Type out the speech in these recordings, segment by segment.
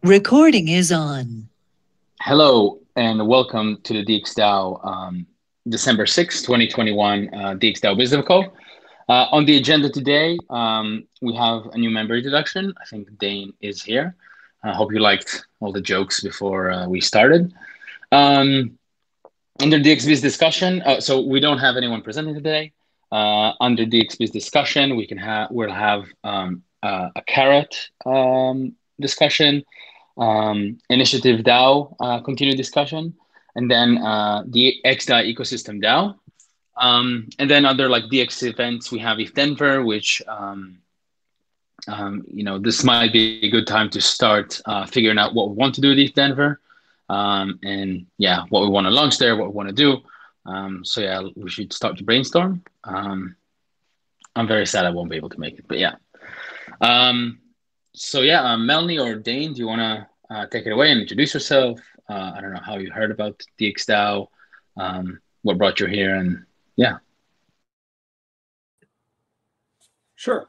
Recording is on. Hello and welcome to the DXDAO December 6th, 2021 DXDAO Wisdom Call. On the agenda today, we have a new member introduction. I think Dane is here. I hope you liked all the jokes before we started. Um, Under DXbiz discussion, so we don't have anyone presenting today. Under DXbiz discussion, we'll have a carrot discussion, initiative DAO continued discussion, and then the XDAO ecosystem DAO. And then other like DX events, we have ETH Denver, which this might be a good time to start figuring out what we want to do with ETH Denver, and yeah, what we want to launch there, what we want to do. So yeah, we should start to brainstorm. I'm very sad I won't be able to make it, but yeah. Um, so yeah, Melanie or Dane, do you want to take it away and introduce yourself? I don't know how you heard about DXDAO, what brought you here, and yeah. Sure.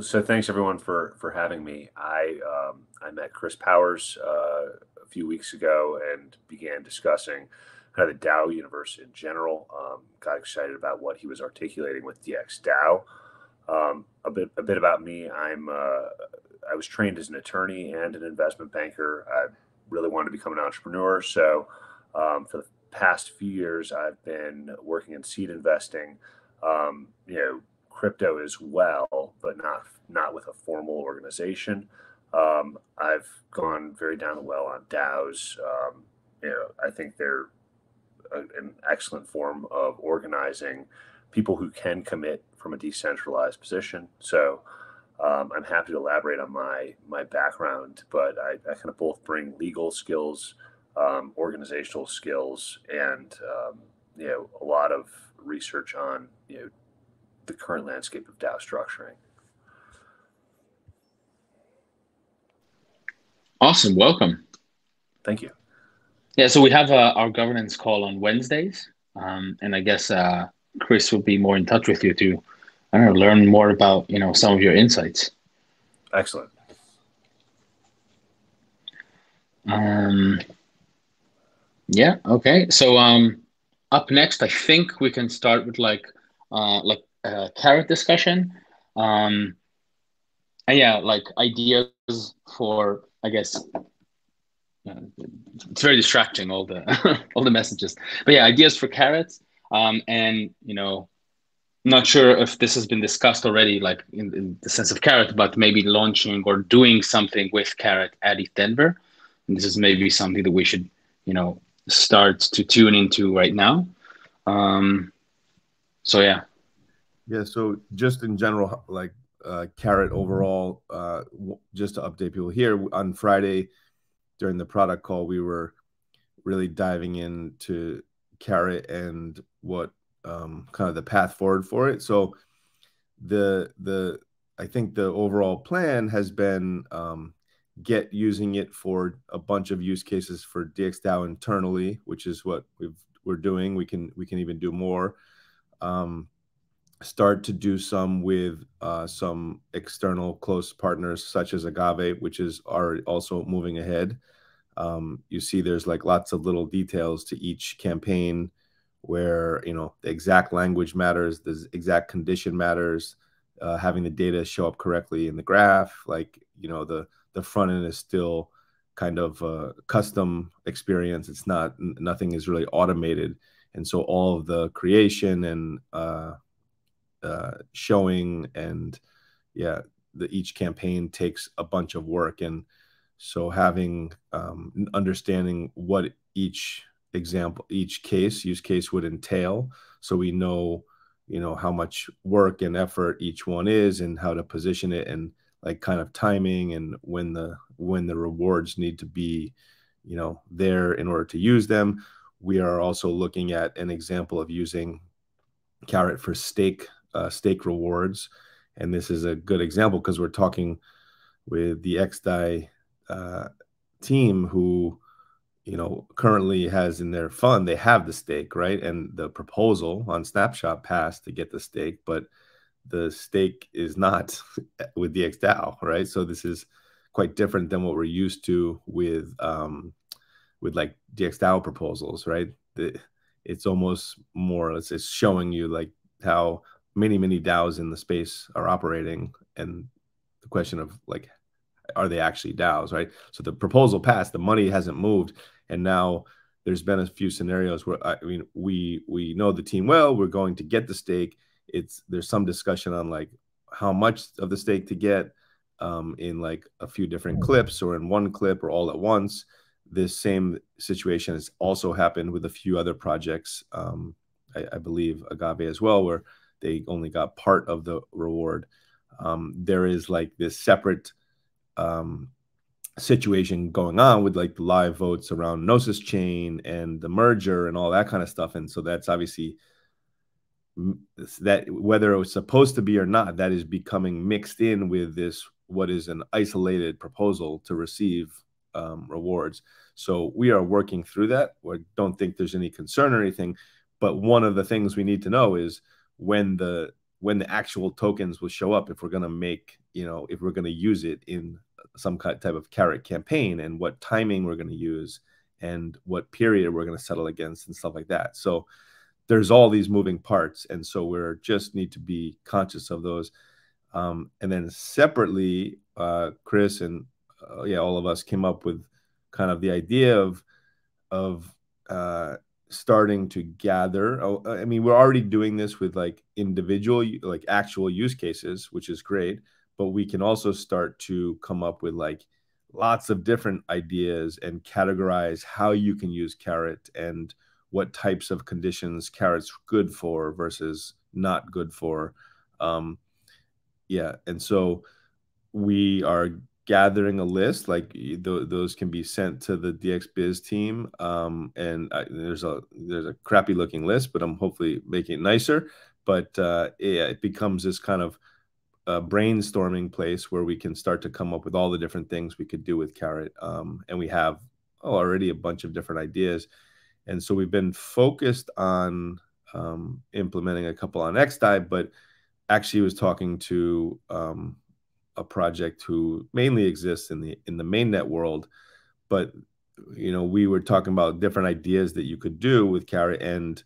So thanks everyone for having me. I met Chris Powers a few weeks ago and began discussing kind of the DAO universe in general. Got excited about what he was articulating with DXDAO. A bit about me. I was trained as an attorney and an investment banker. I really wanted to become an entrepreneur. So for the past few years, I've been working in seed investing. Crypto as well, but not with a formal organization. I've gone very down the well on DAOs. I think they're an excellent form of organizing people who can commit from a decentralized position. So I'm happy to elaborate on my background, but I kind of both bring legal skills, organizational skills, and a lot of research on the current landscape of DAO structuring. Awesome, welcome. Thank you. Yeah, so we have our governance call on Wednesdays, and I guess Chris will be more in touch with you to, I don't know, learn more about some of your insights. Excellent. Yeah. Okay. So up next, I think we can start with like carrot discussion. And yeah, like ideas for, I guess, uh, it's very distracting, all the all the messages. But yeah, ideas for carrots. And not sure if this has been discussed already, like in the sense of carrot, but maybe launching or doing something with carrot at ETH Denver. And this is maybe something that we should, start to tune into right now. Um, so yeah. Yeah, so just in general, like Carrot overall, just to update people here, on Friday during the product call, we were really diving into Carrot and what kind of the path forward for it. So I think the overall plan has been get using it for a bunch of use cases for DXDAO internally, which is what we're doing. We can even do more. Start to do some with some external close partners such as Agave, which is also moving ahead. You see there's like lots of little details to each campaign where the exact language matters, the exact condition matters, having the data show up correctly in the graph. Like the front end is still kind of a custom experience. It's nothing is really automated, and so all of the creation and showing and each campaign takes a bunch of work. And so having understanding what each use case would entail, so we know how much work and effort each one is and how to position it, and like kind of timing and when the rewards need to be there in order to use them. We are also looking at an example of using Carrot for stake rewards, and this is a good example because we're talking with the XDAI team who currently has in their fund, they have the stake, right? And the proposal on Snapshot passed to get the stake, but the stake is not with DXDAO, right? So this is quite different than what we're used to with like DXDAO proposals, right? It's almost more, let's say, showing you like how many DAOs in the space are operating, and the question of like, are they actually DAOs, right? So the proposal passed, the money hasn't moved, and now there's been a few scenarios where, I mean, we know the team well, we're going to get the stake. There's some discussion on like how much of the stake to get, in like a few different clips or in one clip or all at once. This same situation has also happened with a few other projects, I believe Agave as well, where they only got part of the reward. There is like this separate situation going on with like the live votes around Gnosis chain and the merger and all that kind of stuff. And so that's obviously, that whether it was supposed to be or not, that is becoming mixed in with this, what is an isolated proposal to receive rewards. So we are working through that. I don't think there's any concern or anything, but one of the things we need to know is when the actual tokens will show up, if we're going to make, if we're going to use it in some type of carrot campaign, and what timing we're going to use and what period we're going to settle against and stuff like that. So there's all these moving parts, and so we're just need to be conscious of those. And then separately, Chris and all of us came up with kind of the idea of starting to gather. I mean, we're already doing this with like individual, like actual use cases, which is great, but we can also start to come up with like lots of different ideas and categorize how you can use carrot and what types of conditions carrot's good for versus not good for. And so we are gathering a list, like those can be sent to the DXbiz team. And there's a crappy looking list, but I'm hopefully making it nicer. But it becomes this kind of brainstorming place where we can start to come up with all the different things we could do with carrot. And we have already a bunch of different ideas. And so we've been focused on implementing a couple on XDAI, but actually was talking to a project who mainly exists in the mainnet world. But, we were talking about different ideas that you could do with carrot. And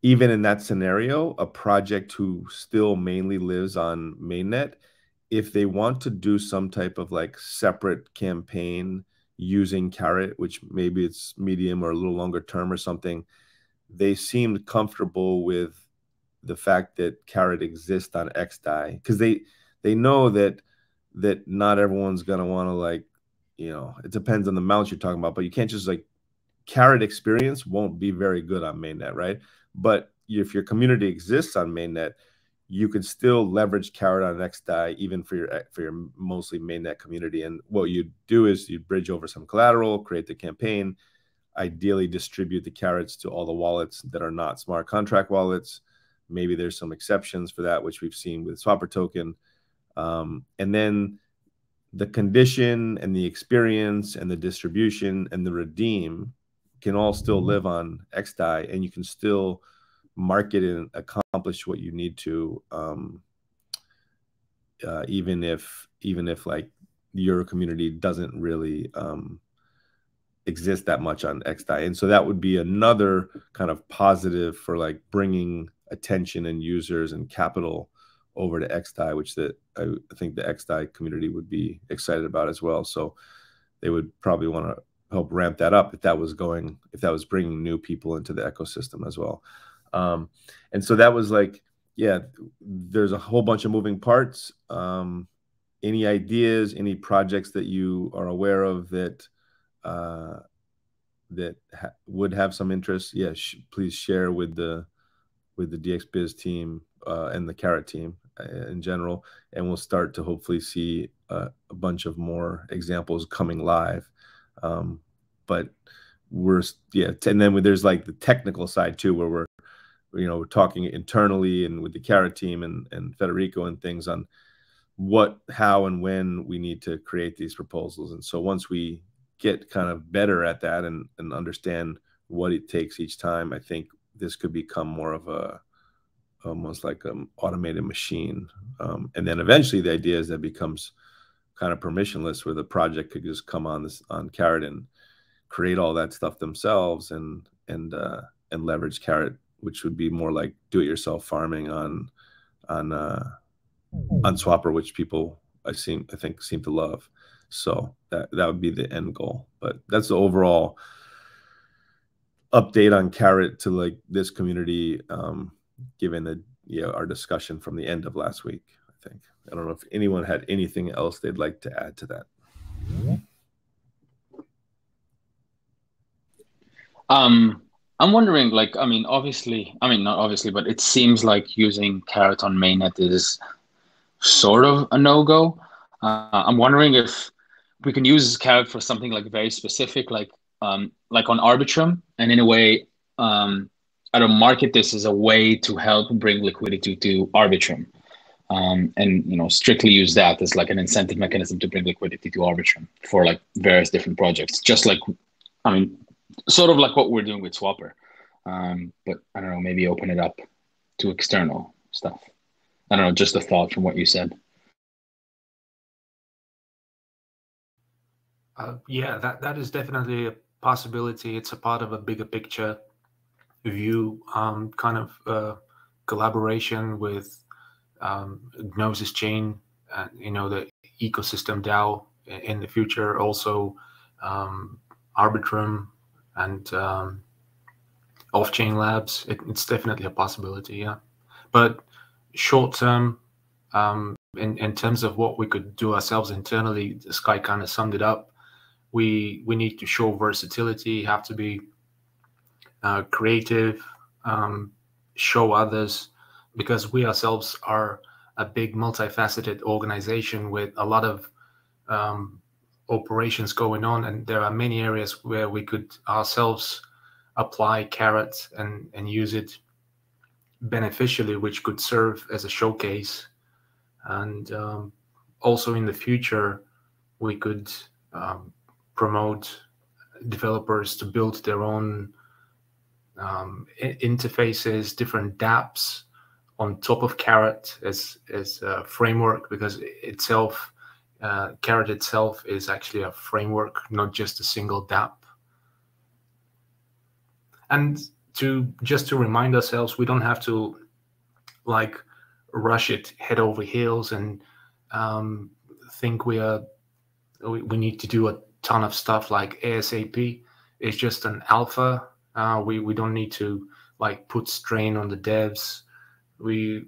even in that scenario, a project who still mainly lives on mainnet, if they want to do some type of like separate campaign using carrot, which maybe it's medium or a little longer term or something, they seemed comfortable with the fact that carrot exists on XDAI, because they know that not everyone's going to want to, like, it depends on the amounts you're talking about, but you can't just like, carrot experience won't be very good on mainnet, right? But if your community exists on mainnet, you can still leverage carrot on XDAI even for your mostly mainnet community. And what you do is you bridge over some collateral, create the campaign, ideally distribute the carrots to all the wallets that are not smart contract wallets. Maybe there's some exceptions for that, which we've seen with Swapper token. And then the condition and the experience and the distribution and the redeem can all still live on XDAI, and you can still market and accomplish what you need to, even if like your community doesn't really exist that much on XDAI. And so that would be another kind of positive for like bringing attention and users and capital over to XDAI, which I think the XDAI community would be excited about as well. So they would probably want to help ramp that up if that was bringing new people into the ecosystem as well. And so that was like, there's a whole bunch of moving parts. Any ideas, any projects that you are aware of that would have some interest? Please share with the DXbiz team and the carrot team in general, and we'll start to hopefully see a bunch of more examples coming live. But and then there's like the technical side too, where we're talking internally and with the carrot team and Federico and things on what, how, and when we need to create these proposals. And so once we get kind of better at that and understand what it takes each time, I think this could become more of almost like an automated machine. And then eventually the idea is that becomes kind of permissionless, where the project could just come on Carrot and create all that stuff themselves and leverage Carrot, which would be more like do-it-yourself farming on Swapper, which people I think seem to love. So that would be the end goal. But that's the overall update on Carrot to like this community, given our discussion from the end of last week. I think I don't know if anyone had anything else they'd like to add to that. I'm wondering, like, I mean, not obviously, but it seems like using Carrot on mainnet is sort of a no-go. I'm wondering if we can use Carrot for something like very specific, like on Arbitrum, and in a way, I don't market this as a way to help bring liquidity to Arbitrum, and strictly use that as like an incentive mechanism to bring liquidity to Arbitrum for like various different projects, just like, I mean, sort of like what we're doing with Swapper, but I don't know, maybe open it up to external stuff. I don't know, just a thought from what you said. Yeah, that is definitely a possibility. It's a part of a bigger picture view, kind of collaboration with Gnosis Chain, the ecosystem DAO in the future, also Arbitrum and off-chain labs. It's definitely a possibility, yeah. But short term, in terms of what we could do ourselves internally, Sky kind of summed it up. We need to show versatility, have to be creative, show others, because we ourselves are a big multifaceted organization with a lot of operations going on, and there are many areas where we could ourselves apply Carrot and use it beneficially, which could serve as a showcase. And also in the future, we could promote developers to build their own interfaces, different dApps on top of Carrot as a framework, because Carrot itself is actually a framework, not just a single dApp. And just to remind ourselves, we don't have to like rush it head over heels and think we need to do a ton of stuff like ASAP. It's just an alpha. We don't need to like put strain on the devs. We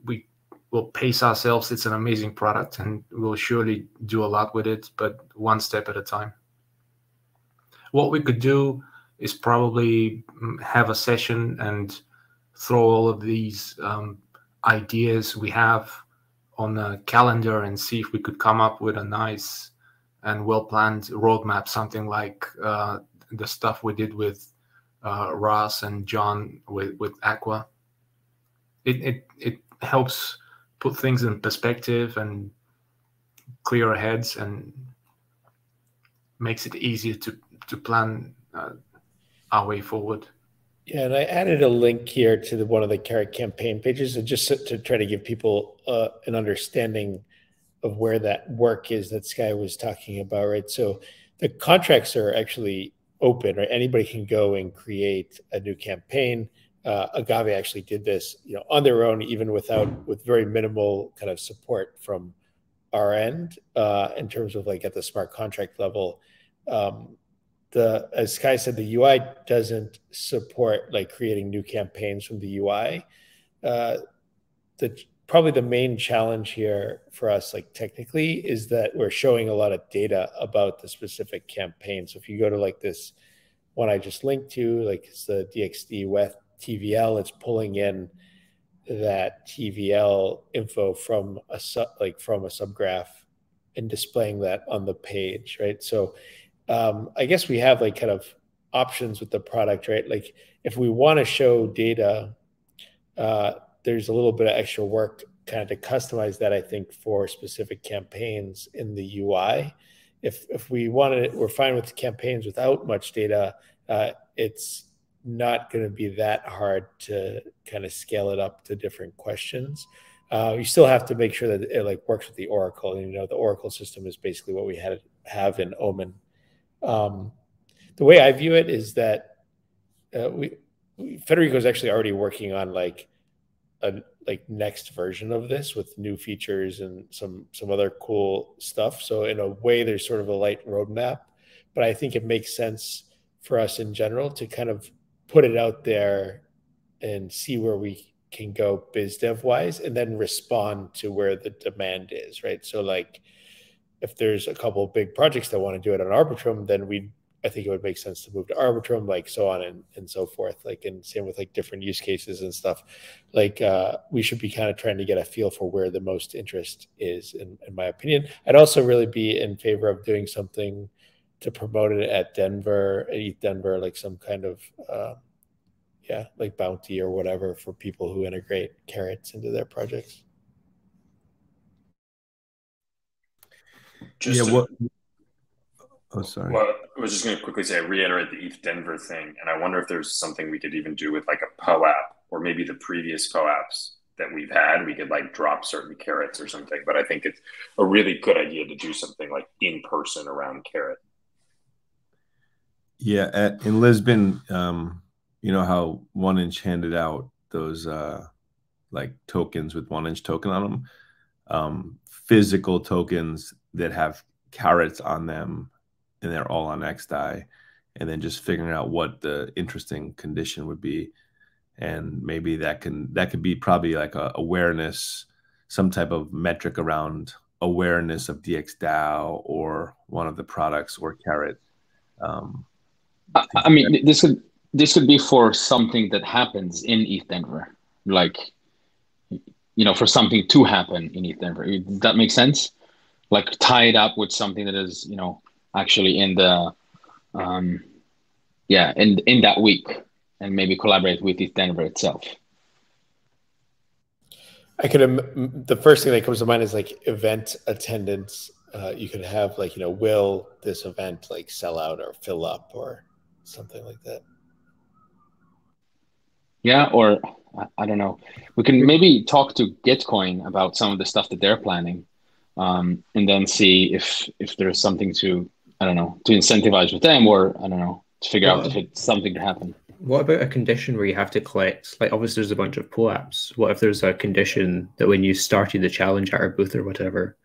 will pace ourselves. It's an amazing product, and we'll surely do a lot with it, but one step at a time. What we could do is probably have a session and throw all of these ideas we have on a calendar and see if we could come up with a nice and well-planned roadmap, something like the stuff we did with Ross and John with Aqua. It helps put things in perspective and clear our heads, and makes it easier to plan our way forward. Yeah, and I added a link here to one of the Carrot campaign pages, just to try to give people an understanding of where that work is that Sky was talking about, right? So the contracts are actually open, right? Anybody can go and create a new campaign. Agave actually did this, on their own, even with very minimal kind of support from our end in terms of like at the smart contract level. As Sky said, the UI doesn't support like creating new campaigns from the UI. Probably the main challenge here for us, like technically, is that we're showing a lot of data about the specific campaign. So if you go to like this one I just linked to, like it's the DXD with TVL, it's pulling in that TVL info from a subgraph and displaying that on the page, right? So I guess we have like kind of options with the product, right? Like if we want to show data, there's a little bit of extra work kind of to customize that, I think, for specific campaigns in the UI. If we wanted it, we're fine with campaigns without much data. It's not going to be that hard to kind of scale it up to different questions. You still have to make sure that it like works with the Oracle. And, you know, the Oracle system is basically what we have in Omen. The way I view it is that Federico is actually already working on like a next version of this with new features and some other cool stuff. So in a way, there's sort of a light roadmap, but I think it makes sense for us in general to kind of put it out there and see where we can go biz dev wise, and then respond to where the demand is, right? So like if there's a couple of big projects that want to do it on Arbitrum, then I think it would make sense to move to Arbitrum, like so on and so forth. Like, and same with like different use cases and stuff. Like we should be kind of trying to get a feel for where the most interest is, in my opinion. I'd also really be in favor of doing something to promote it at ETH Denver, like some kind of like bounty or whatever for people who integrate carrots into their projects. Oh, sorry. Well, I was just going to quickly say, reiterate the ETH Denver thing, and I wonder if there's something we could even do with like a POAP, or maybe the previous POAPs that we've had. We could like drop certain carrots or something. But I think it's a really good idea to do something like in person around carrot. Yeah, in Lisbon, you know how 1inch handed out those like tokens with 1inch token on them, physical tokens that have carrots on them, and they're all on XDAI, and then just figuring out what the interesting condition would be, and maybe that could be probably like a awareness, some type of metric around awareness of DXDAO or one of the products or carrot. I mean, this could be for something that happens in ETH Denver, like, you know, for something to happen in ETH Denver. Does that make sense? Like tie it up with something that is, you know, actually in the in that week, and maybe collaborate with ETH Denver itself. The first thing that comes to mind is like event attendance. You could have like, you know, will this event like sell out or fill up or something like that. Yeah, or I don't know. We can maybe talk to Gitcoin about some of the stuff that they're planning, and then see if there's something to, I don't know, to incentivize with them, or I don't know, to figure out if it's something to happen. What about a condition where you have to collect, like obviously there's a bunch of POAPs. What if there's a condition that when you started the challenge at our booth or whatever,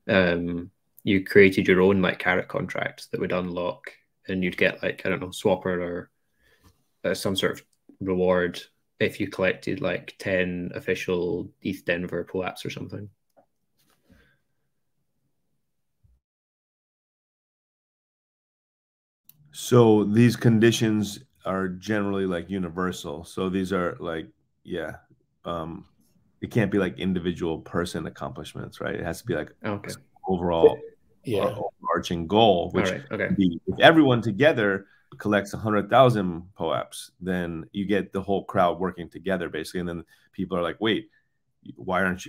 you created your own like carrot contract that would unlock, and you'd get like, I don't know, Swapper or some sort of reward if you collected like 10 official ETH Denver POAPs or something? So these conditions are generally like universal. So these are like, it can't be like individual person accomplishments, right? It has to be like overall overarching goal, which would be, if everyone together collects 100,000 POAPs, then you get the whole crowd working together basically. And then people are like, wait, why haven't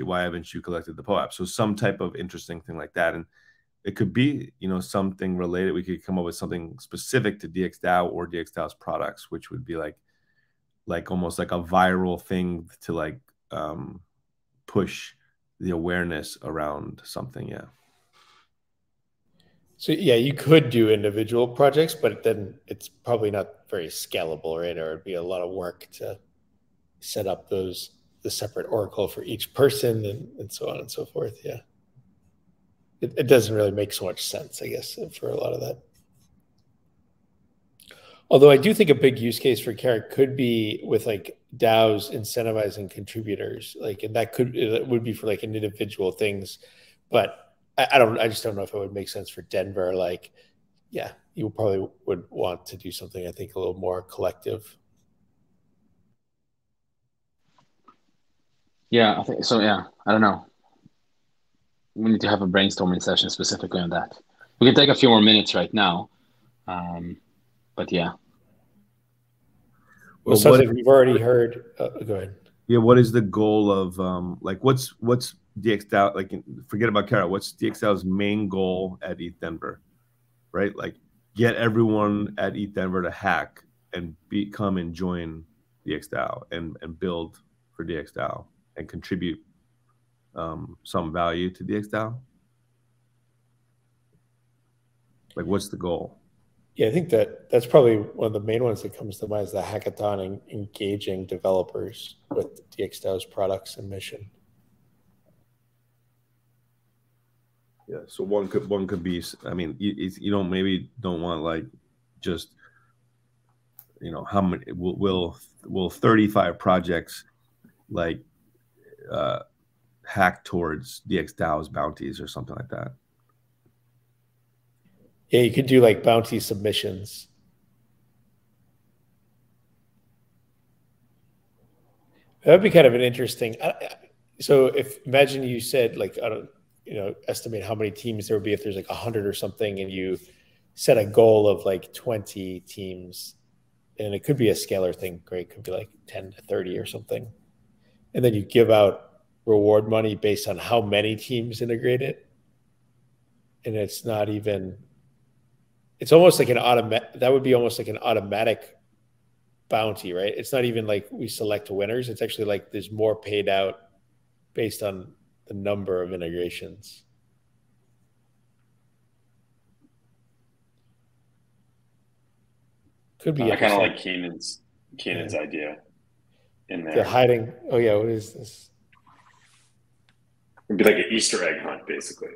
you collected the POAP? So some type of interesting thing like that. And it could be, you know, something related. We could come up with something specific to DXDAO or DXDAO's products, which would be like almost like a viral thing to like push the awareness around something. Yeah. So yeah, you could do individual projects, but then it's probably not very scalable, right? Or it'd be a lot of work to set up the separate Oracle for each person and so on and so forth. Yeah. It doesn't really make so much sense, I guess, for a lot of that. Although I do think a big use case for Carrot could be with like DAOs incentivizing contributors, like, and it would be for like individual things, but I just don't know if it would make sense for Denver. Like, yeah, you probably would want to do something, I think, a little more collective. Yeah, I think so. Yeah, I don't know. We need to have a brainstorming session specifically on that. We can take a few more minutes right now, but yeah. Well, something we've already heard. Go ahead. Yeah, what is the goal of like what's DXDAO, like, forget about Carrot, what's DXDAO's main goal at ETH Denver, right? Like, get everyone at ETH Denver to hack and come and join DXDAO and build for DXDAO and contribute some value to DXDAO? Like, what's the goal? Yeah, I think that's probably one of the main ones that comes to mind is the hackathon and engaging developers with DXDAO's products and mission. Yeah, so one could be. I mean, you don't want like just, you know, how many will 35 projects like hack towards DXDAO's bounties or something like that. Yeah, you could do like bounty submissions. That would be kind of an interesting. So imagine you said like, I don't, you know, estimate how many teams there would be if there's like 100 or something, and you set a goal of like 20 teams, and it could be a scalar thing. Great, could be like 10 to 30 or something, and then you give out reward money based on how many teams integrate it, and it's not even. It's almost like an automatic. That would be almost like an automatic bounty, right? It's not even like we select winners. It's actually like there's more paid out based on the number of integrations. Could be. I kind of like Keenan's idea in there. The hiding. Oh yeah, what is this? It'd be like an Easter egg hunt, basically.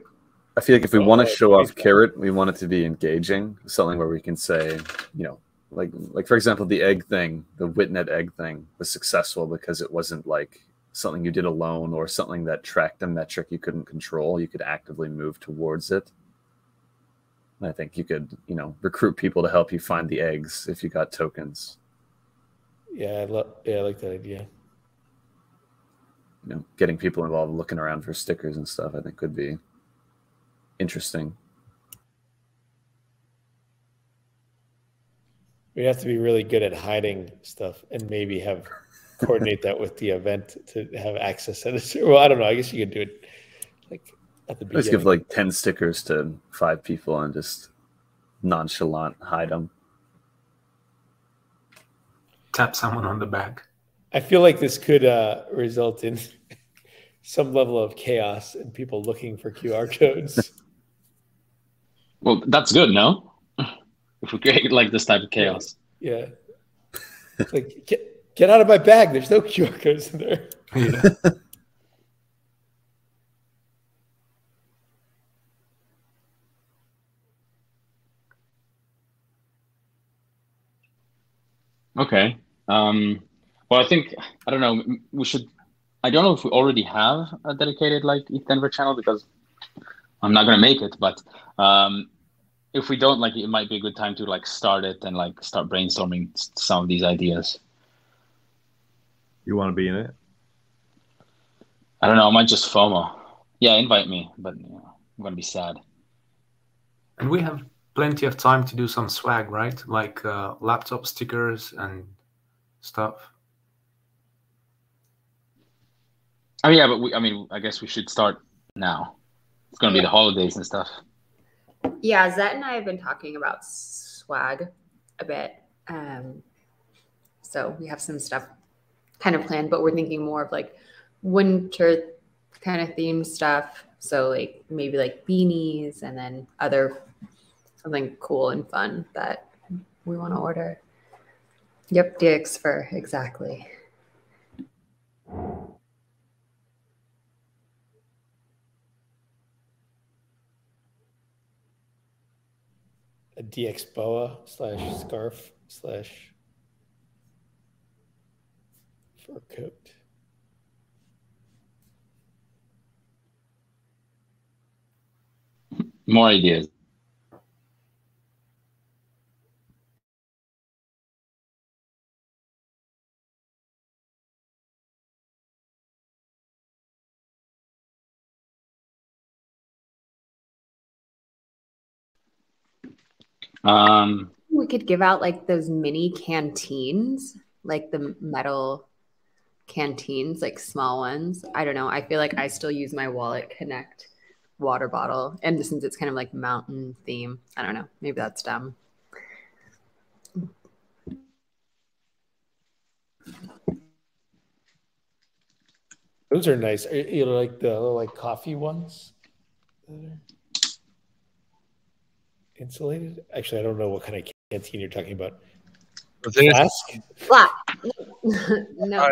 I feel like if we want to show off carrot, we want it to be engaging, something where we can say, you know, like for example, the egg thing, the Witnet egg thing was successful because it wasn't like something you did alone or something that tracked a metric you couldn't control. You could actively move towards it. And I think you could, you know, recruit people to help you find the eggs if you got tokens. Yeah, I like that idea. You know, getting people involved, looking around for stickers and stuff, I think could be interesting. We have to be really good at hiding stuff and maybe coordinate that with the event to have access to it. Well, I don't know. I guess you could do it like at the beginning. Just give like 10 stickers to 5 people and just nonchalant hide them. Tap someone on the back. I feel like this could result in some level of chaos and people looking for QR codes. Well, that's good, no? If we create like this type of chaos. Yeah. It's like, get out of my bag. There's no QR codes in there. Yeah. Okay. Well, I think, I don't know, I don't know if we already have a dedicated like ETH Denver channel because I'm not going to make it, but if we don't, like, it might be a good time to like start it and like start brainstorming some of these ideas. You want to be in it? I don't know. I might just FOMO. Yeah, invite me, but you know, I'm going to be sad. And we have plenty of time to do some swag, right? Like laptop stickers and stuff. Oh yeah, but I guess we should start now. It's going to be the holidays and stuff. Yeah, Zet and I have been talking about swag a bit. So we have some stuff kind of planned, but we're thinking more of like winter kind of themed stuff. So like maybe like beanies and then something cool and fun that we want to order. Yep, DX for exactly. A DX boa / scarf / fur coat. More ideas. We could give out like those mini canteens, like the metal canteens, like small ones. I don't know. I feel like I still use my Wallet Connect water bottle. And since it's kind of like mountain theme, I don't know. Maybe that's dumb. Those are nice. You know, like the like coffee ones that are insulated. Actually, I don't know what kind of canteen you're talking about. Flask? Flat. No.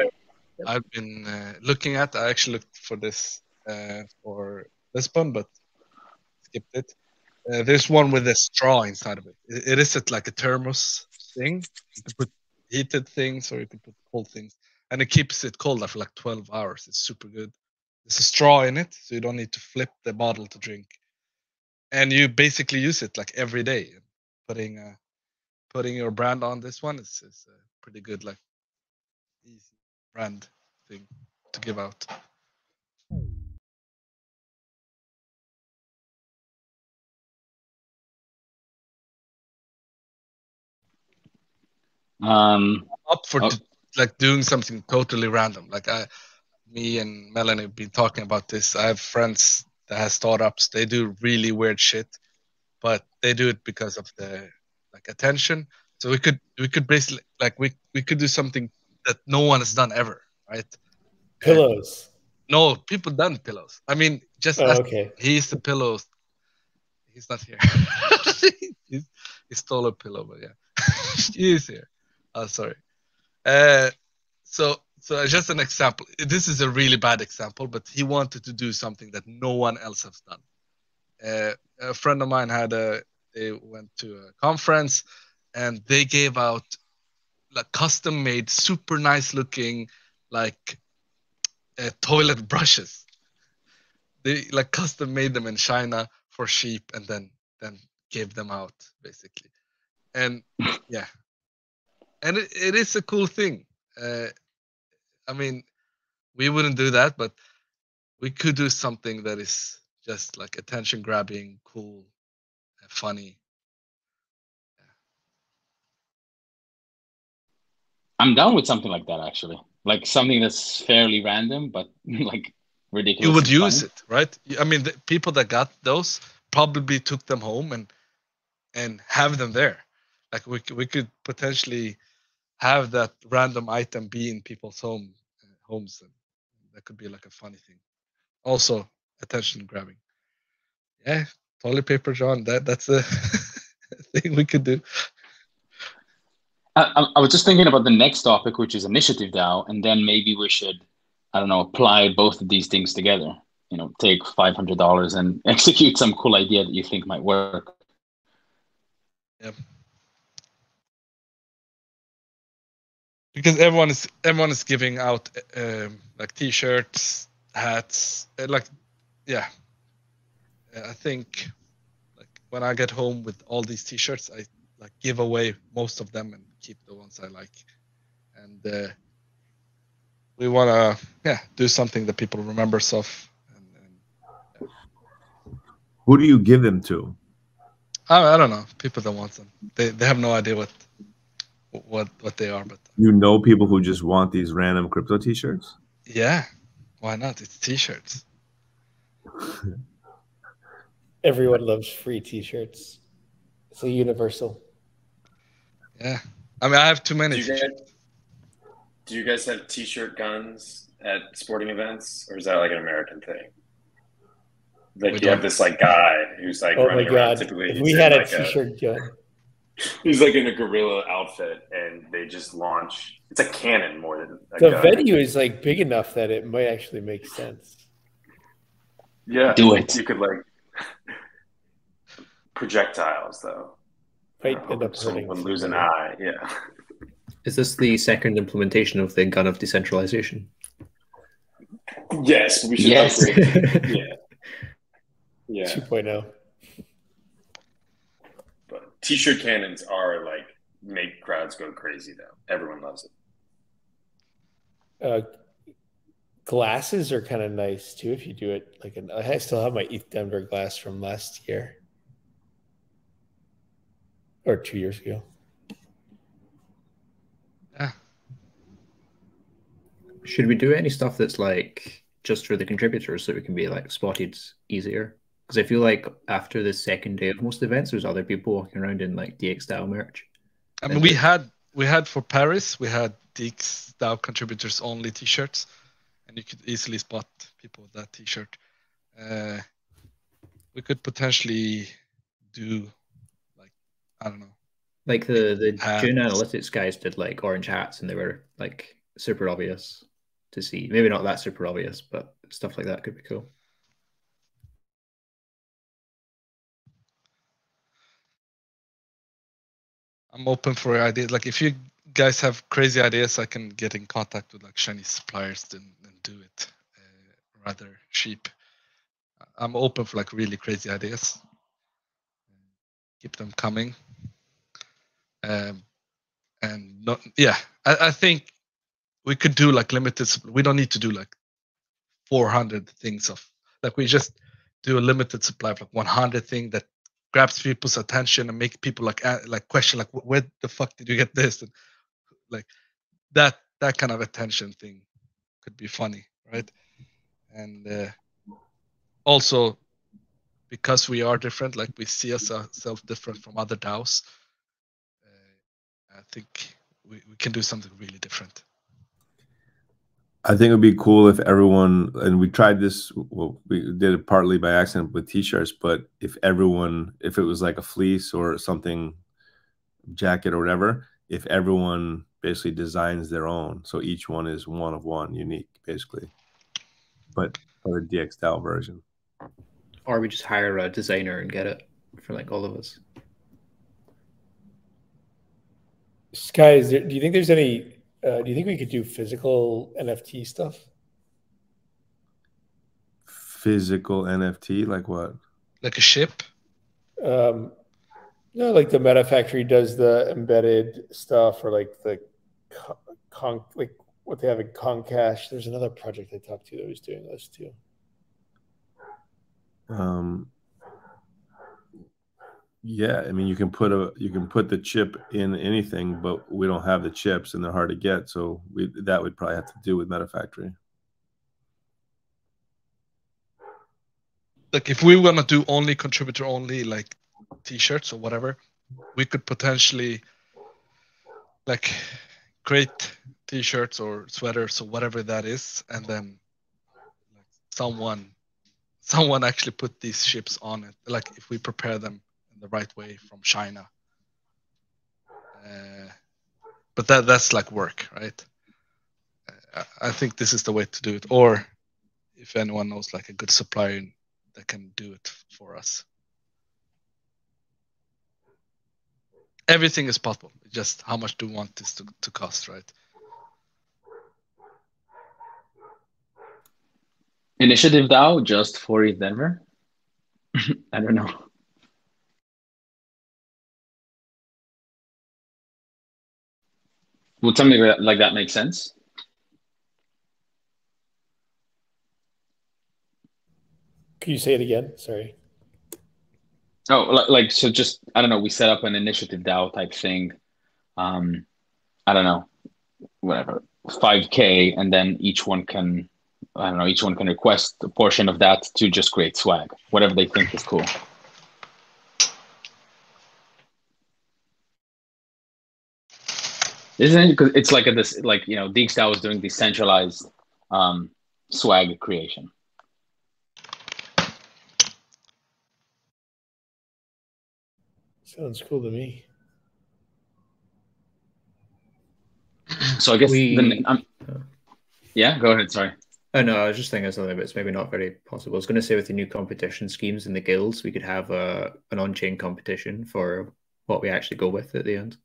I've been looking at. I actually looked for this for Lisbon, but skipped it. There's one with a straw inside of it. It is like a thermos thing. You can put heated things or you can put cold things, and it keeps it cold for like 12 hours. It's super good. There's a straw in it, so you don't need to flip the bottle to drink, and you basically use it like every day. Putting your brand on this one is a pretty good, like, easy brand thing to give out. Up for like doing something totally random. Like me and Melanie have been talking about this. I have friends that have startups. They do really weird shit, but they do it because of the like attention. So we could basically like we could do something that no one has done ever, right? Pillows. No, people done pillows. I mean, just okay. He's the pillows. He's not here. he stole a pillow, but yeah, he is here. Oh, sorry. So just an example. This is a really bad example, but he wanted to do something that no one else has done. A friend of mine they went to a conference and they gave out like custom made, super nice looking, like toilet brushes. They like custom made them in China for cheap and then gave them out basically. And yeah. And it is a cool thing. I mean, we wouldn't do that, but we could do something that is just like attention grabbing, cool, funny. Yeah. I'm down with something like that, actually. Like something that's fairly random, but like ridiculous. You would use it, right? I mean, the people that got those probably took them home and have them there. Like we could potentially have that random item be in people's homes, and that could be like a funny thing. Also, attention grabbing. Yeah, toilet paper, John. That's a thing we could do. I was just thinking about the next topic, which is initiative DAO, and then maybe we should, I don't know, apply both of these things together. You know, take $500 and execute some cool idea that you think might work. Yeah. Because everyone is giving out like T-shirts, hats, like yeah. I think like when I get home with all these T-shirts, I like give away most of them and keep the ones I like. And we want to do something that people remember stuff. And Who do you give them to? I don't know. People that want them. They have no idea what they are, but you know people who just want these random crypto T-shirts. Yeah, why not? It's T-shirts. Everyone loves free T-shirts. It's a universal. Yeah, I mean, I have too many. Do you guys have T-shirt guns at sporting events, or is that like an American thing? Like you have this like guy who's like running around. Typically, if we had a T-shirt gun. He's like in a gorilla outfit, and they just launch. It's a cannon more than the gun. Venue is like big enough that it might actually make sense. Yeah, do it. You could like projectiles though. Might end up someone lose an eye. Yeah. Is this the second implementation of the gun of decentralization? Yes, we should upgrade. Yeah. Yeah. 2.0. But T-shirt cannons are like make crowds go crazy though. Everyone loves it. Glasses are kind of nice too if you do it like I still have my ETH Denver glass from last year or 2 years ago. Yeah. Should we do any stuff that's like just for the contributors so we can be like spotted easier? Because I feel like after the second day of most events, there's other people walking around in like DXDAO merch. I mean, we had for Paris, we had DXDAO contributors only T-shirts, and you could easily spot people with that T-shirt. We could potentially do like, I don't know, like the June analytics guys did like orange hats, and they were like super obvious to see. Maybe not that super obvious, but stuff like that could be cool. I'm open for ideas. Like if you guys have crazy ideas, I can get in contact with like Chinese suppliers and do it rather cheap. I'm open for like really crazy ideas. Keep them coming. And not, yeah, I think we could do like limited. We don't need to do like 400 things of like, we just do a limited supply of like 100 thing that grabs people's attention and make people like question like, where the fuck did you get this? And like that kind of attention thing could be funny, right? And also because we are different, like we see ourselves different from other DAOs, I think we can do something really different. I think it would be cool if everyone, and we tried this, well, we did it partly by accident with T-shirts, but if it was like a fleece or something, jacket or whatever, if everyone basically designs their own, so each one is one of one, unique, basically, but for the DXDAO version. Or we just hire a designer and get it for like all of us. Sky, do you think there's any? Do you think we could do physical NFT stuff? Physical NFT, like what? Like a ship? No, like the Meta Factory does the embedded stuff, or like the like what they have in Concash. There's another project I talked to that was doing this too. Yeah, I mean, you can put the chip in anything, but we don't have the chips and they're hard to get. So that would probably have to do with Meta Factory. Like if we want to do only contributor only, like T-shirts or whatever, we could potentially like create T-shirts or sweaters or whatever that is, and then like someone actually put these ships on it. Like if we prepare them the right way from China, but that's like work, right? I think this is the way to do it. Or if anyone knows like a good supplier that can do it for us, everything is possible. Just how much do we want this to cost, right? Initiative DAO just for ETH Denver? I don't know. Would something like that make sense? Can you say it again? Sorry. Oh, like so just, I don't know, we set up an initiative DAO type thing. I don't know, whatever, 5K, and then each one can request a portion of that to just create swag, whatever they think is cool. Isn't it? Because it's like this, like, you know, DXDAO is doing decentralized swag creation. Sounds cool to me. So I guess yeah, go ahead. Sorry. Oh no, I was just thinking of something, but it's maybe not very possible. I was going to say with the new competition schemes in the guilds, we could have an on-chain competition for what we actually go with at the end.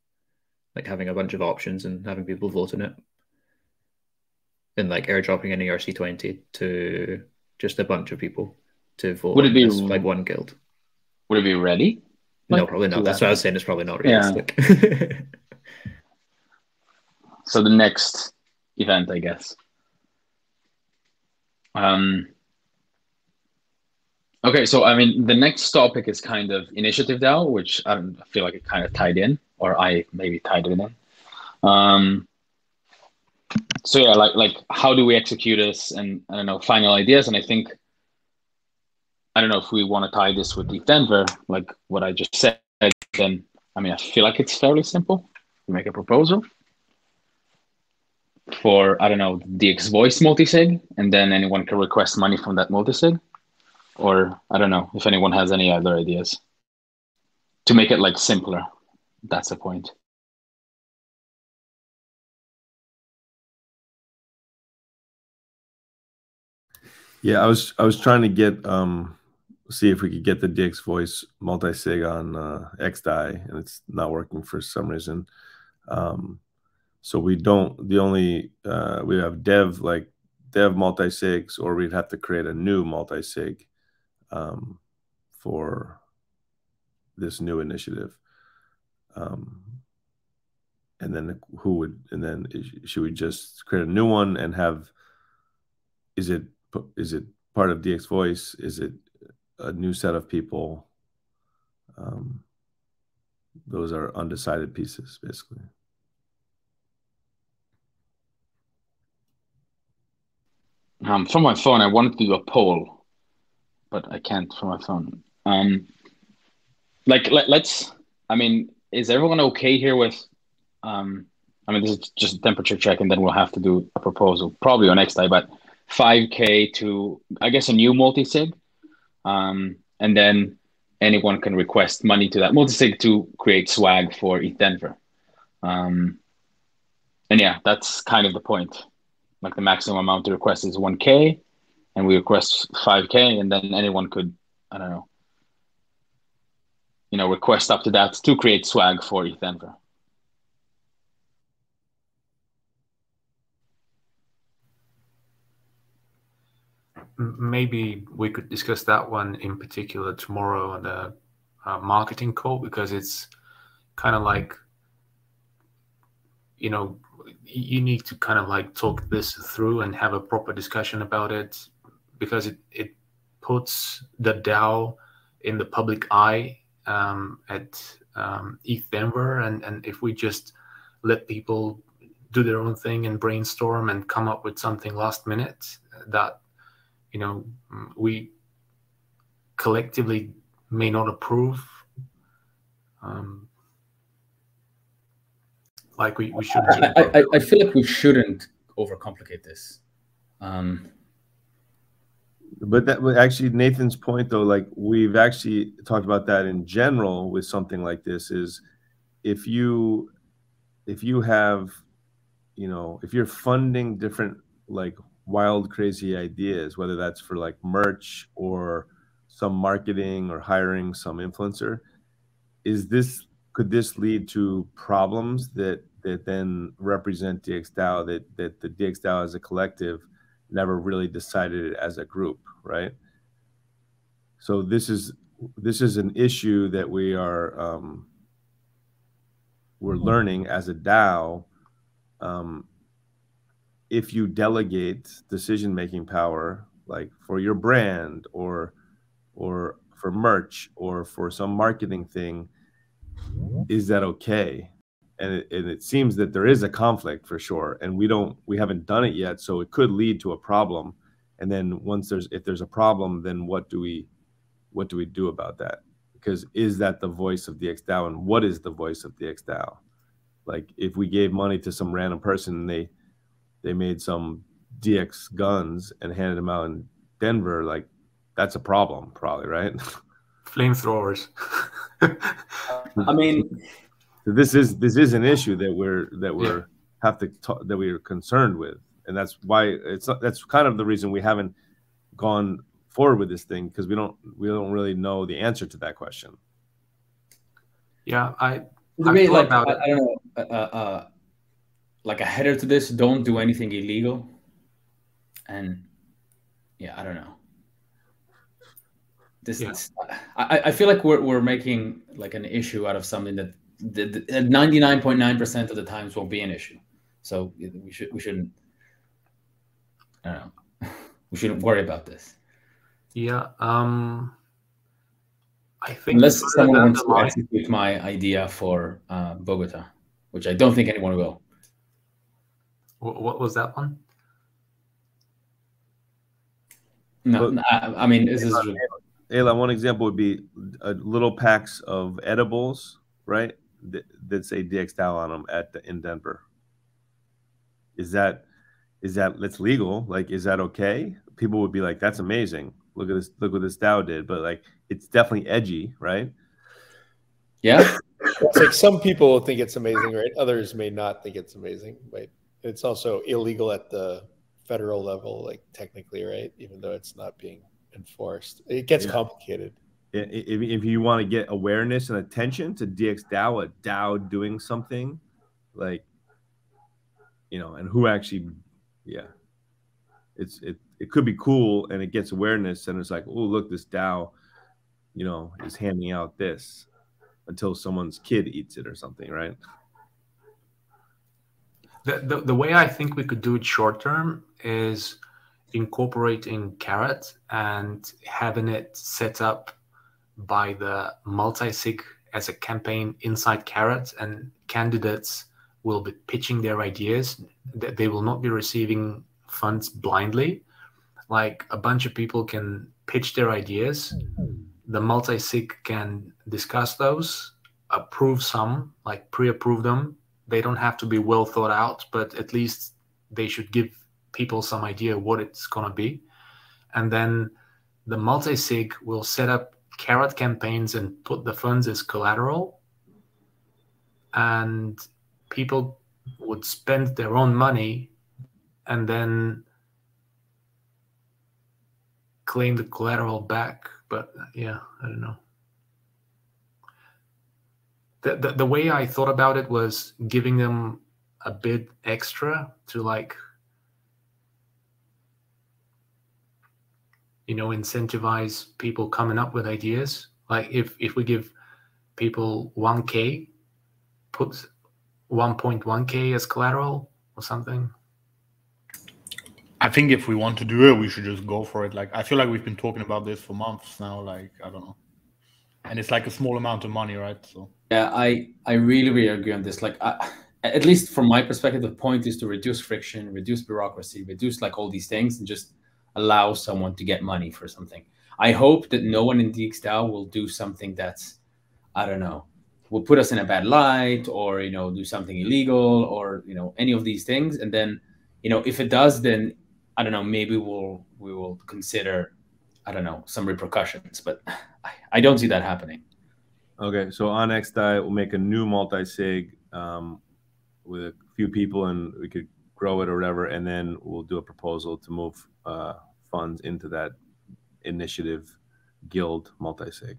Like having a bunch of options and having people vote in it. And like airdropping an ERC20 to just a bunch of people to vote. Would it be like one guild? Would it be ready? No, probably not. That's what I was saying. It's probably not realistic. Yeah. So the next event, I guess. Okay, so I mean, the next topic is kind of initiative DAO, which I feel like it kind of tied in, or I maybe tied it in. So yeah, like how do we execute this, and I don't know, final ideas. And I think, I don't know if we want to tie this with ETH Denver, like what I just said. Then I mean, I feel like it's fairly simple. We make a proposal. for, I don't know, DXvoice multisig, and then anyone can request money from that multisig. Or I don't know if anyone has any other ideas to make it like simpler. That's the point. Yeah, I was trying to get see if we could get the DXvoice multisig on XDAI, and it's not working for some reason. So we don't. The only we have dev multisigs, or we'd have to create a new multisig for this new initiative. And then who would? And then should we just create a new one and have? Is it part of DXvoice? Is it a new set of people? Those are undecided pieces, basically. From my phone, I wanted to do a poll, but I can't from my phone. Let's. I mean, is everyone okay here with? I mean, this is just a temperature check, and then we'll have to do a proposal, probably on XDAI, but 5K to, I guess, a new multisig. And then anyone can request money to that multisig to create swag for ETH Denver. And yeah, that's kind of the point. Like the maximum amount to request is 1K, and we request 5K, and then anyone could, I don't know, request up to that to create swag for ETH Denver. Maybe we could discuss that one in particular tomorrow on the marketing call, because it's kind of like, you need to kind of like talk this through and have a proper discussion about it, because it puts the DAO in the public eye at ETH Denver, and if we just let people do their own thing and brainstorm and come up with something last minute that we collectively may not approve, like we should. I feel like we shouldn't overcomplicate this. But actually, Nathan's point, though, like we've actually talked about that in general with something like this, is if you have, if you're funding different like wild, crazy ideas, whether that's for like merch or some marketing or hiring some influencer, could this lead to problems that then represent DXDAO, that the DXDAO as a collective never really decided it as a group, right? So this is an issue that we're learning as a DAO. If you delegate decision-making power, like for your brand or for merch or for some marketing thing, is that okay? And it seems that there is a conflict for sure, and we haven't done it yet, so it could lead to a problem. And then if there's a problem, then what do we do about that? Because is that the voice of DXDAO, and what is the voice of DXDAO? Like if we gave money to some random person and they made some DX guns and handed them out in Denver, like that's a problem, probably, right? Flamethrowers. I mean, this is an issue that we're concerned with, and that's why that's kind of the reason we haven't gone forward with this thing, because we don't really know the answer to that question. Yeah, I don't know. Like a header to this: don't do anything illegal. And yeah, I don't know. I feel like we're making like an issue out of something that 99.9% of the times won't be an issue. So we shouldn't. I don't know. We shouldn't worry about this. Yeah. I think unless someone wants to execute my idea for Bogota, which I don't think anyone will. What was that one? No, I mean, this is. Ayla, one example would be little packs of edibles, right? That say DXDAO on them in Denver. is that that's legal? Like, is that okay? People would be like, that's amazing. Look at this. Look what this DAO did. But like, it's definitely edgy, right? Yeah. It's like some people think it's amazing, right? Others may not think it's amazing, right? It's also illegal at the federal level, like technically, right? Even though it's not being enforced. It gets complicated. If you want to get awareness and attention to DXDAO, a DAO doing something, like, you know, and who actually, it could be cool, and it gets awareness, and it's like, oh, look, this DAO, you know, is handing out this until someone's kid eats it or something, right? The way I think we could do it short term is incorporating Carrot and having it set up by the multi-sig as a campaign inside Carrot, and candidates will be pitching their ideas. They will not be receiving funds blindly. Like, a bunch of people can pitch their ideas. The multi-sig can discuss those, approve some, like pre-approve them. They don't have to be well thought out, but at least they should give people some idea what it's going to be. And then the multi-sig will set up Carrot campaigns and put the funds as collateral. And people would spend their own money and then claim the collateral back. But yeah, I don't know. The way I thought about it was giving them a bit extra to, like, you know, incentivize people coming up with ideas. Like, if we give people 1K, put 1.1K as collateral or something. I think if we want to do it, we should just go for it. Like, I feel like we've been talking about this for months now. Like, I don't know. And it's like a small amount of money, right? So yeah, I really agree on this. Like, at least from my perspective, the point is to reduce friction, reduce bureaucracy, reduce like all these things, and just allow someone to get money for something. I hope that no one in DXDAO will do something that's, I don't know, will put us in a bad light, or, you know, do something illegal, or, you know, any of these things. And then, you know, if it does, then I don't know, maybe we will consider, I don't know, some repercussions, but I don't see that happening. Okay, so on XDAI, we'll make a new multi-sig with a few people, and we could grow it or whatever, and then we'll do a proposal to move funds into that initiative guild multi-sig.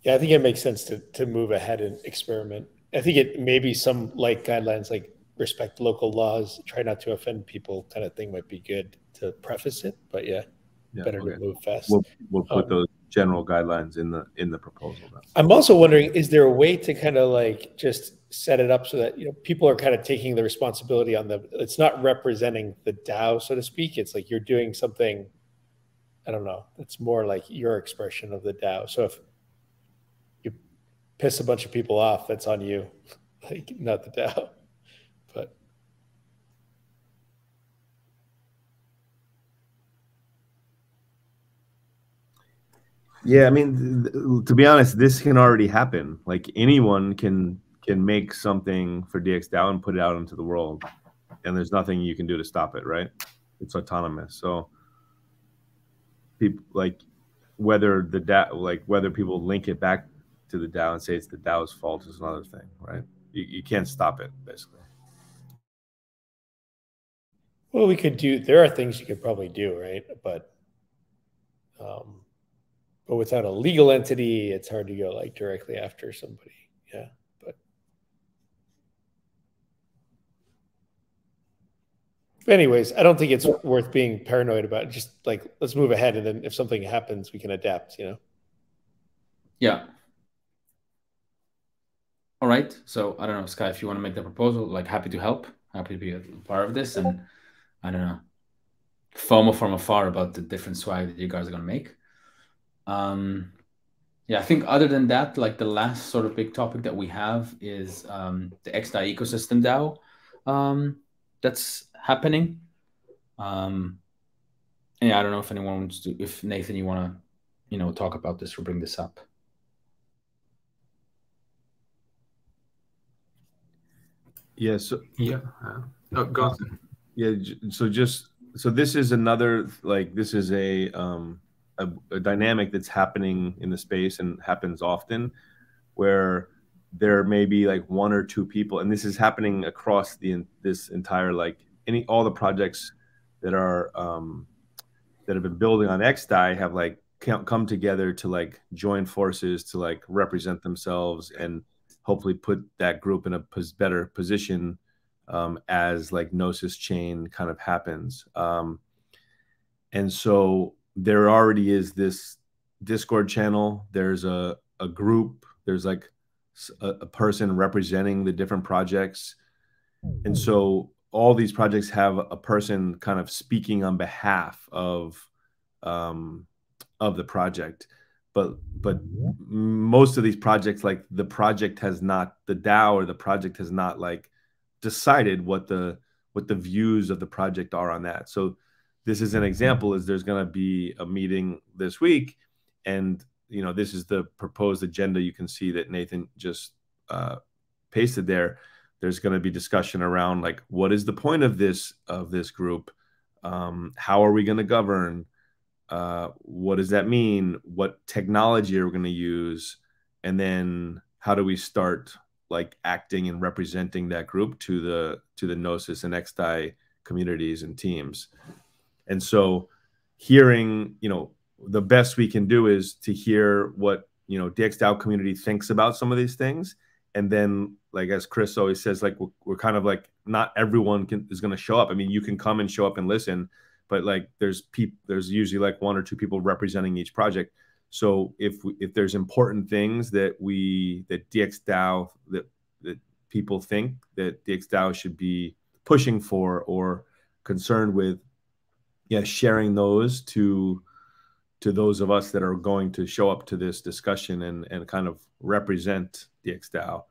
Yeah, I think it makes sense to move ahead and experiment. I think it maybe some like guidelines, like respect local laws, try not to offend people kind of thing might be good to preface it, but better to move fast. We'll put those general guidelines in the proposal. I'm also wondering, is there a way to kind of like just set it up so that, you know, people are kind of taking the responsibility on it's not representing the DAO, so to speak. It's like you're doing something, I don't know, it's more like your expression of the DAO. So if you piss a bunch of people off, that's on you, like not the DAO. But yeah, I mean, to be honest, this can already happen. Like, anyone can make something for DXDAO and put it out into the world, and there's nothing you can do to stop it, right? It's autonomous. So people, like, whether the DAO, like whether people link it back to the DAO and say it's the DAO's fault is another thing, right? You can't stop it, basically. Well, there are things you could probably do, right? But without a legal entity, it's hard to go like directly after somebody. Yeah. But anyways, I don't think it's worth being paranoid about. Just like, let's move ahead, and then if something happens, we can adapt, you know? Yeah. All right. So I don't know, Sky, if you want to make the proposal, like, happy to help, happy to be a part of this. And I don't know, FOMO from afar about the different swag that you guys are going to make. Yeah, I think other than that, like, the last sort of big topic that we have is the XDAI ecosystem DAO that's happening. And yeah, I don't know if anyone wants to, if Nathan, you want to, you know, talk about this or bring this up. Yeah. So yeah. Go on. Yeah. So this is another, like, this is a dynamic that's happening in the space and happens often, where there may be like one or two people, and this is happening across this entire, like, all the projects that are that have been building on XDAI have like come together to like join forces to like represent themselves and hopefully put that group in a better position as like Gnosis chain kind of happens. And so there already is this Discord channel. There's a group. There's like a person representing the different projects. And so all these projects have a person kind of speaking on behalf of the project. But most of these projects, like the DAO or the project has not like decided what the views of the project are on that. So this is an example, is there's going to be a meeting this week, and this is the proposed agenda. You can see that Nathan just pasted there. There's going to be discussion around like, what is the point of this group? How are we going to govern? What does that mean? What technology are we going to use? And then how do we start like acting and representing that group to the Gnosis and XDAI communities and teams? And so hearing, the best we can do is to hear what, DXDAO community thinks about some of these things. And then, like, as Chris always says, like, we're kind of like, not everyone is going to show up. I mean, you can come and show up and listen, but like, there's usually like one or two people representing each project. So if there's important things that DXDAO, that people think that DXDAO should be pushing for or concerned with, sharing those to those of us that are going to show up to this discussion and kind of represent DXDAO.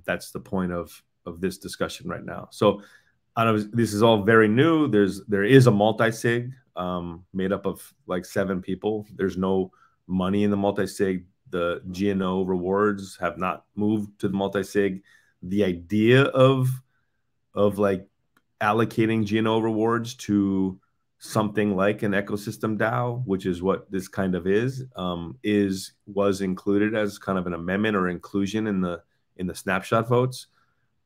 That's the point of this discussion right now. So this is all very new. There is a multi-sig made up of like 7 people. There's no money in the multi-sig. The GNO rewards have not moved to the multi-sig. The idea of like allocating GNO rewards to something like an ecosystem DAO, which is what this kind of was included as kind of an amendment or inclusion in the snapshot votes.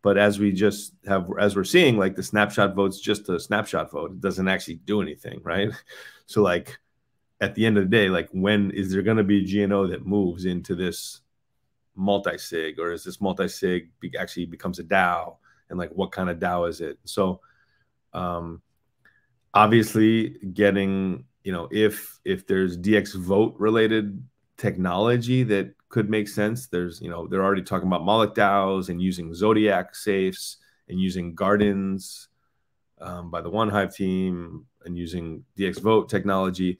But as we're seeing, like, the snapshot vote's just a snapshot vote. It doesn't actually do anything, right? So like, at the end of the day, like, when is there going to be GNO that moves into this multi-sig, or is this multi-sig actually becomes a DAO? And like, what kind of DAO is it? So obviously getting, if there's DX vote related technology that could make sense, there's, they're already talking about Moloch DAOs and using Zodiac safes and using gardens by the OneHive team and using DX vote technology.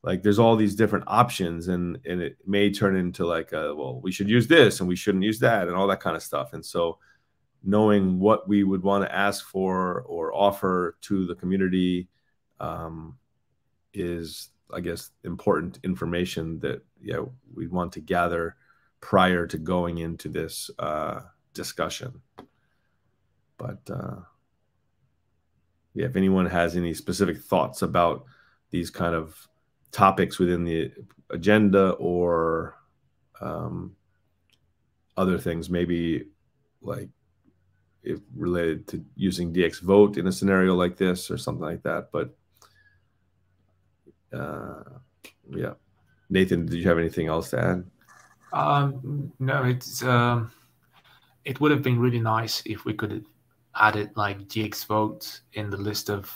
Like, there's all these different options, and it may turn into like, well, we should use this and we shouldn't use that and all that kind of stuff. And so knowing what we would want to ask for or offer to the community is, I guess, important information that we want to gather prior to going into this discussion. But if anyone has any specific thoughts about these kind of topics within the agenda or other things, maybe like if related to using DX vote in a scenario like this or something like that. But Nathan, did you have anything else to add? No, it would have been really nice if we could have added like DX vote in the list of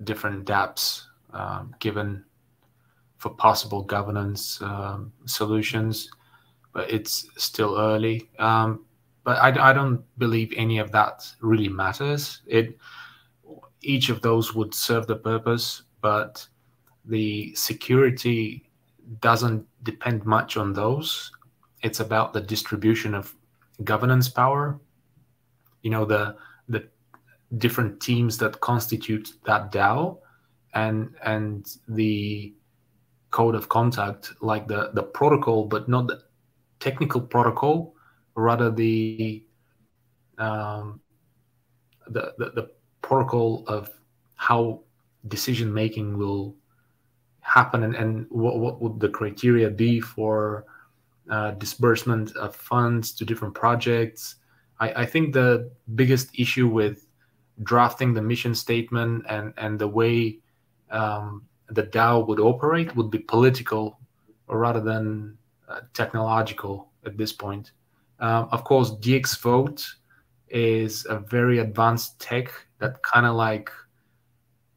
different dApps given for possible governance solutions, but it's still early. But I don't believe any of that really matters. Each of those would serve the purpose, but the security doesn't depend much on those. It's about the distribution of governance power. The different teams that constitute that DAO and the code of conduct, like the protocol, but not the technical protocol rather the protocol of how decision making will happen, and what would the criteria be for disbursement of funds to different projects. I think the biggest issue with drafting the mission statement and the way the DAO would operate would be political rather than technological at this point. Of course, DXvote is a very advanced tech that kind of like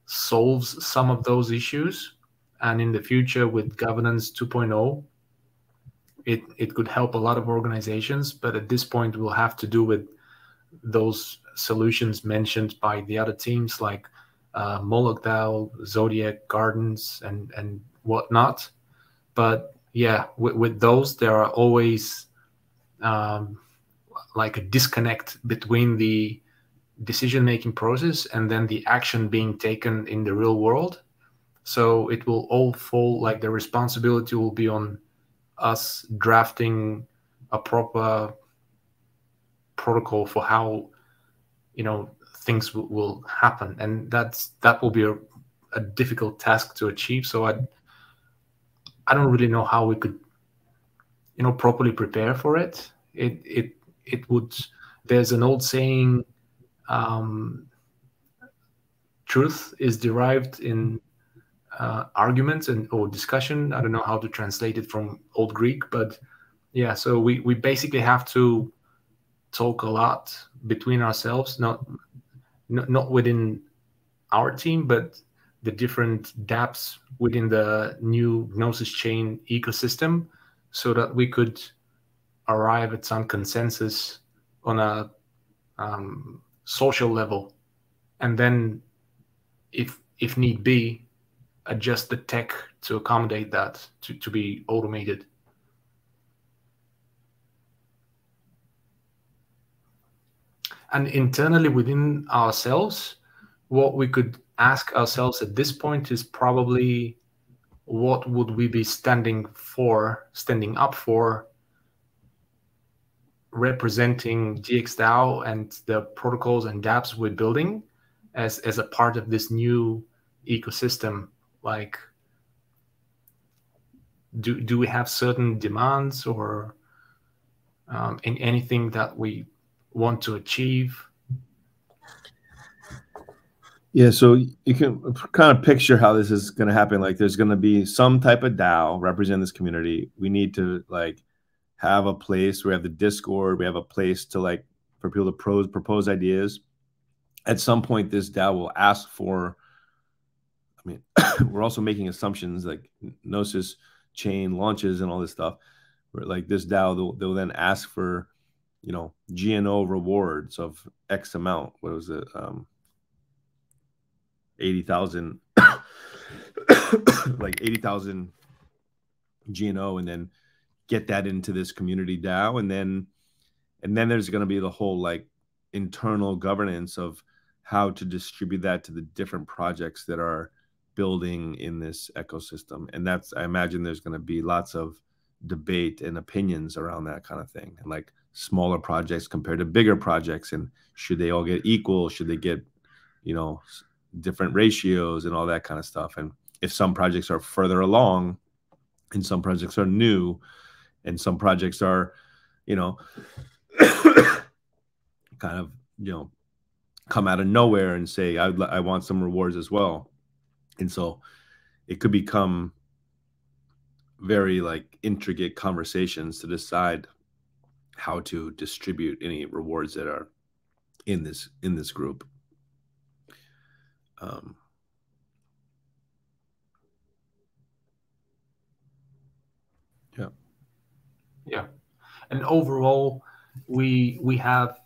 solves some of those issues. And in the future with governance 2.0, it could help a lot of organizations. But at this point, we'll have to do with those solutions mentioned by the other teams like Moloch DAO, Zodiac Gardens, and whatnot. But yeah, with those, there are always like a disconnect between the decision-making process and then the action being taken in the real world. So it will all fall, like the responsibility will be on us drafting a proper protocol for how, you know, things will happen. And that will be a difficult task to achieve. So I don't really know how we could, you know, properly prepare for it. It would, there's an old saying, truth is derived in arguments or discussion. I don't know how to translate it from Old Greek, but yeah, so we basically have to talk a lot between ourselves, not within our team, but the different dApps within the new Gnosis chain ecosystem, so that we could arrive at some consensus on a social level, and then if need be, adjust the tech to accommodate that to be automated. And internally within ourselves, what we could ask ourselves at this point is probably, what would we be standing up for, representing DXDAO and the protocols and dApps we're building as a part of this new ecosystem? Like, do we have certain demands or in anything that we want to achieve? Yeah, so you can kind of picture how this is going to happen. Like, there's going to be some type of DAO represent this community. We need to like have a place. We have the Discord. We have a place to like for people to propose ideas. At some point, this DAO will ask for. I mean, we're also making assumptions like Gnosis chain launches and all this stuff. Where like this DAO, they'll then ask for, you know, GNO rewards of X amount. What was it? 80,000, like 80,000 GNO, and then get that into this community DAO, and then there's going to be the whole like internal governance of how to distribute that to the different projects that are building in this ecosystem. And that's, I imagine there's going to be lots of debate and opinions around that kind of thing, and like smaller projects compared to bigger projects, and should they all get equal, should they get, you know, different ratios and all that kind of stuff. And if some projects are further along and some projects are new and some projects are, you know, kind of, you know, come out of nowhere and say, I want some rewards as well. And so it could become very like intricate conversations to decide how to distribute any rewards that are in this group. Yeah. And overall, we have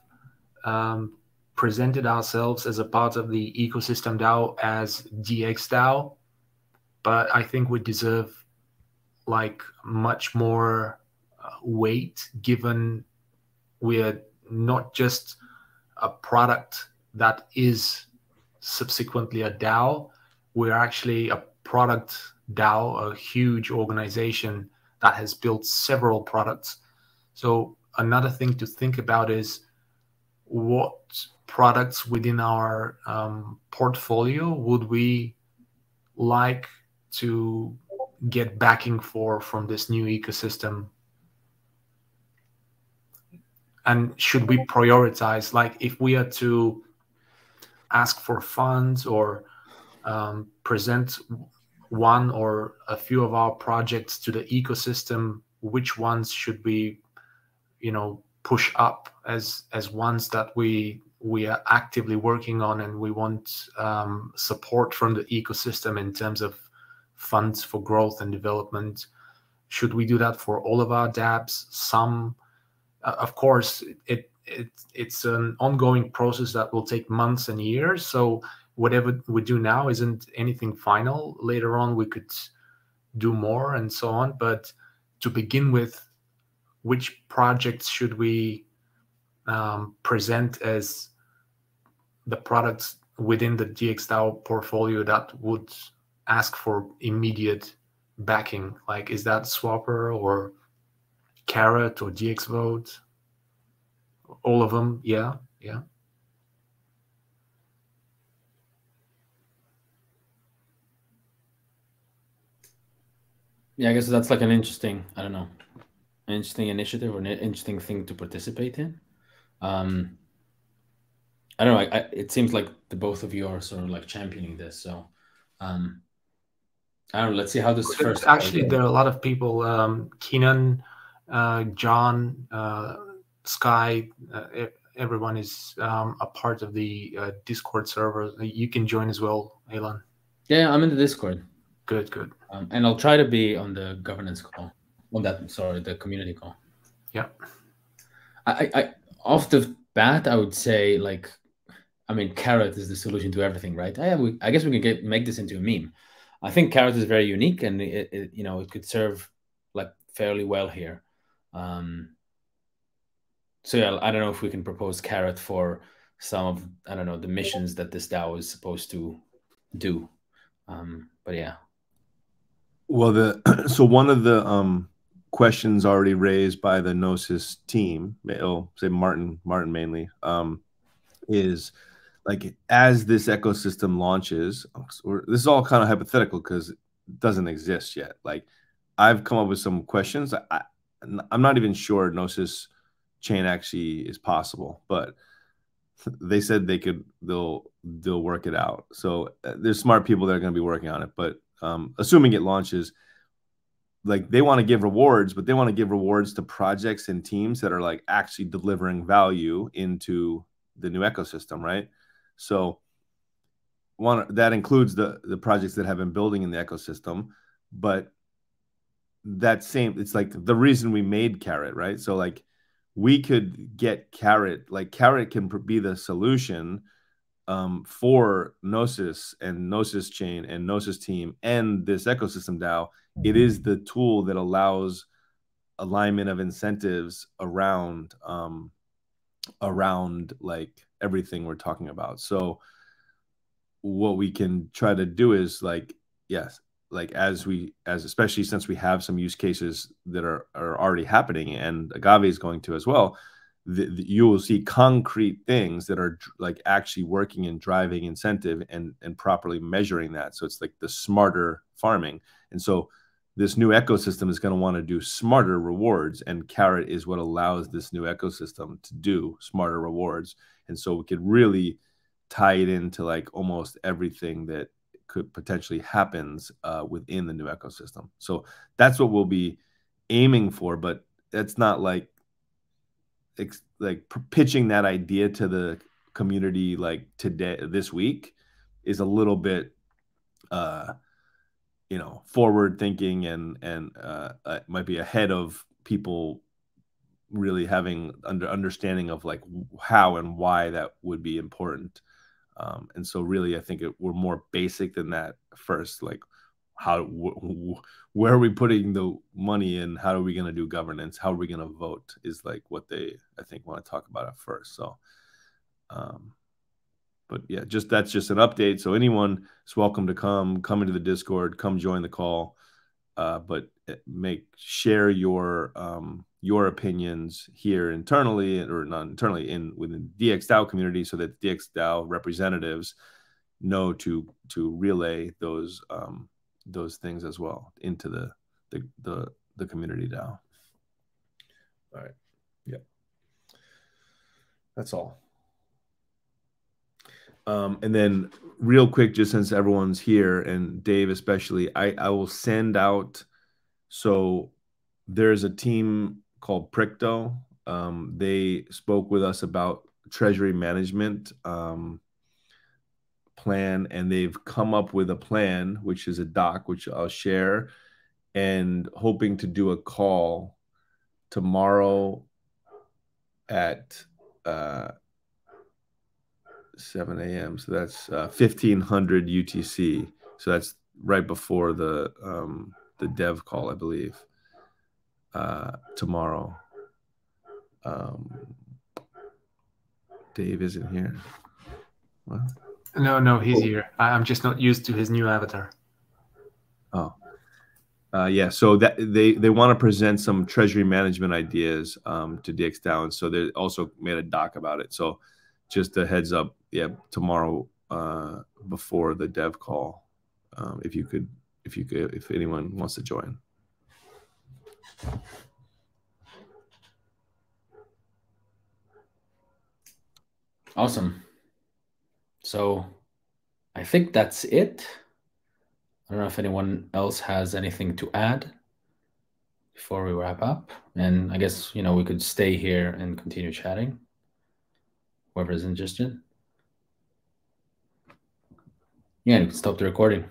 presented ourselves as a part of the ecosystem DAO as DXDAO, but I think we deserve like much more weight, given we're not just a product that is subsequently a DAO. We're actually a product DAO, a huge organization that has built several products. So another thing to think about is what products within our portfolio would we like to get backing for from this new ecosystem? And should we prioritize, like if we are to ask for funds or present one or a few of our projects to the ecosystem, which ones should we, push up as ones that we are actively working on and we want support from the ecosystem in terms of funds for growth and development? Should we do that for all of our dApps? Some, of course, it's an ongoing process that will take months and years. So whatever we do now isn't anything final. Later on, we could do more and so on. But to begin with, which projects should we present as the products within the DXDAO portfolio that would ask for immediate backing? Like, is that Swapper or Carrot or DXvote? All of them? Yeah. Yeah, I guess that's like an interesting, I don't know, an interesting initiative or an interesting thing to participate in. I don't know. It seems like the both of you are sort of like championing this. So I don't know. Let's see how this first. Actually, there are a lot of people. Keenan, John, Sky. Everyone is a part of the Discord server. You can join as well, Elon. Yeah, I'm in the Discord. Good. And I'll try to be on the governance call. The community call. Yeah. I off the bat, I would say, like, I mean, Carrot is the solution to everything, right? I guess we can make this into a meme. I think Carrot is very unique, and it could serve like fairly well here. So yeah, I don't know if we can propose Carrot for some of, I don't know, the missions that this DAO is supposed to do. But yeah. Well, so one of the questions already raised by the Gnosis team, say Martin mainly, is like, as this ecosystem launches, this is all kind of hypothetical because it doesn't exist yet. Like, I've come up with some questions. I'm not even sure Gnosis chain actually is possible, but they said they'll work it out. So there's smart people that are going to be working on it. But assuming it launches, like, they want to give rewards, but they want to give rewards to projects and teams that are like actually delivering value into the new ecosystem, right? So that includes the projects that have been building in the ecosystem, but it's like the reason we made Carrot, right? So like, we could get Carrot, like Carrot can be the solution for Gnosis and Gnosis chain and Gnosis team and this ecosystem DAO. It is the tool that allows alignment of incentives around like everything we're talking about. So what we can try to do is, like, yes, like especially since we have some use cases that are already happening, and Agave is going to as well, you will see concrete things that are like actually working and driving incentive and properly measuring that. So it's like the smarter farming. And so this new ecosystem is going to want to do smarter rewards, and Carrot is what allows this new ecosystem to do smarter rewards. And so we could really tie it into like almost everything that could potentially happens within the new ecosystem. So that's what we'll be aiming for, but that's not like pitching that idea to the community like this week is a little bit forward thinking and might be ahead of people really having understanding of like how and why that would be important. And so really, I think we're more basic than that first, like where are we putting the money in? How are we going to do governance? How are we going to vote is like what they, I think, want to talk about at first. So, but yeah, that's just an update. So anyone is welcome to come into the Discord, come join the call. But share your opinions here internally, or not internally, within the DXDAO community, so that DXDAO representatives know to relay those things as well into the community DAO. All right. Yeah. That's all. And then real quick, just since everyone's here, and Dave especially, I will send out, so there's a team called Pricto. They spoke with us about treasury management plan, and they've come up with a plan, which is a doc, which I'll share, and hoping to do a call tomorrow at 7 a.m. So that's 1500 UTC. So that's right before the dev call, I believe, tomorrow. Dave isn't here. What? No, he's here. I'm just not used to his new avatar. Oh. Yeah, so that they want to present some treasury management ideas to DXDAO, and so they also made a doc about it. So just a heads up, yeah, tomorrow before the dev call, if anyone wants to join. Awesome. So I think that's it. I don't know if anyone else has anything to add before we wrap up. And I guess, we could stay here and continue chatting, whoever's interested. Yeah, you can stop the recording.